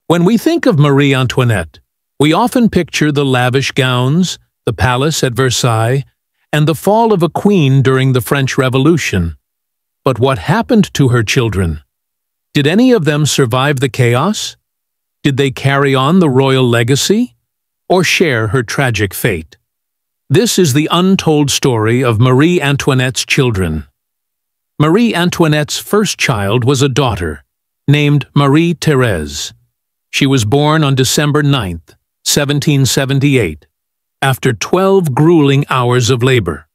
When we think of Marie Antoinette, we often picture the lavish gowns, the palace at Versailles, and the fall of a queen during the French Revolution. But what happened to her children? Did any of them survive the chaos? Did they carry on the royal legacy, or share her tragic fate? This is the untold story of Marie Antoinette's children. Marie Antoinette's first child was a daughter, named Marie-Thérèse. She was born on December 9, 1778, after 12 grueling hours of labor.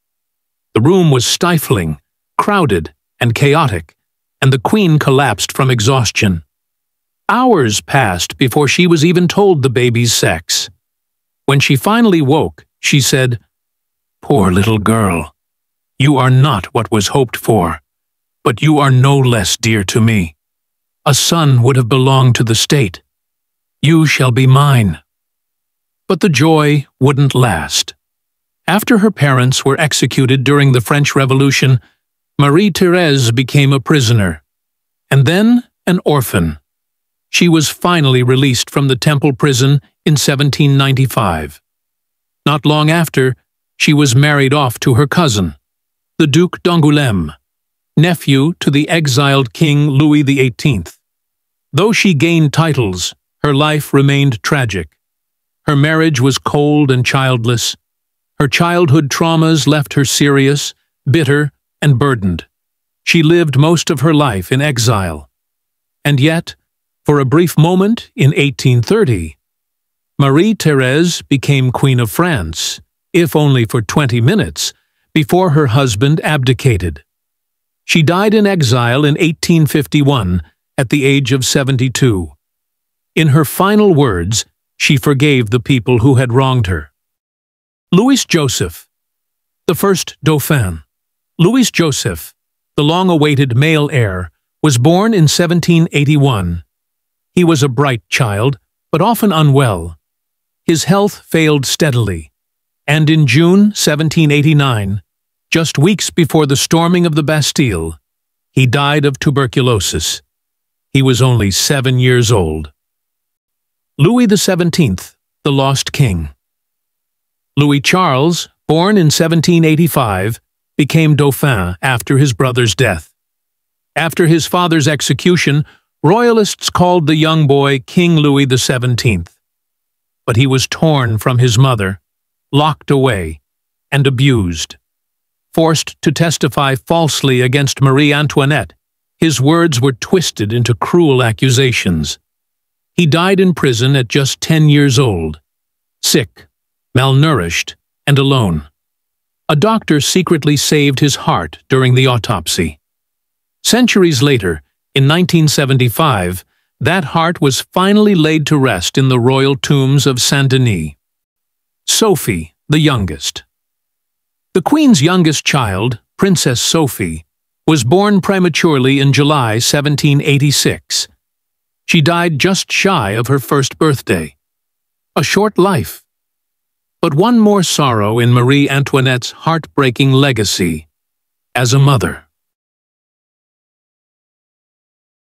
The room was stifling, crowded, and chaotic, and the queen collapsed from exhaustion. Hours passed before she was even told the baby's sex. When she finally woke, she said, "Poor little girl, you are not what was hoped for, but you are no less dear to me. A son would have belonged to the state. You shall be mine." But the joy wouldn't last. After her parents were executed during the French Revolution, Marie-Thérèse became a prisoner, and then an orphan. She was finally released from the Temple prison in 1795. Not long after, she was married off to her cousin, the Duc d'Angoulême, nephew to the exiled King Louis XVIII. Though she gained titles, her life remained tragic. Her marriage was cold and childless. Her childhood traumas left her serious, bitter, and burdened. She lived most of her life in exile. And yet, for a brief moment in 1830, Marie-Thérèse became Queen of France, if only for 20 minutes, before her husband abdicated. She died in exile in 1851 at the age of 72. In her final words, she forgave the people who had wronged her. Louis Joseph, the first Dauphin. Louis Joseph, the long-awaited male heir, was born in 1781. He was a bright child, but often unwell. His health failed steadily, and in June 1789, just weeks before the storming of the Bastille, he died of tuberculosis. He was only 7 years old. Louis XVII, the Lost King. Louis Charles, born in 1785, became Dauphin after his brother's death. After his father's execution, royalists called the young boy King Louis XVII. But he was torn from his mother, locked away, and abused. Forced to testify falsely against Marie Antoinette, his words were twisted into cruel accusations. He died in prison at just 10 years old, sick, malnourished, and alone. A doctor secretly saved his heart during the autopsy. Centuries later, in 1975, that heart was finally laid to rest in the royal tombs of Saint-Denis. Sophie, the youngest. The Queen's youngest child, Princess Sophie, was born prematurely in July 1786. She died just shy of her first birthday. A short life. But one more sorrow in Marie Antoinette's heartbreaking legacy as a mother.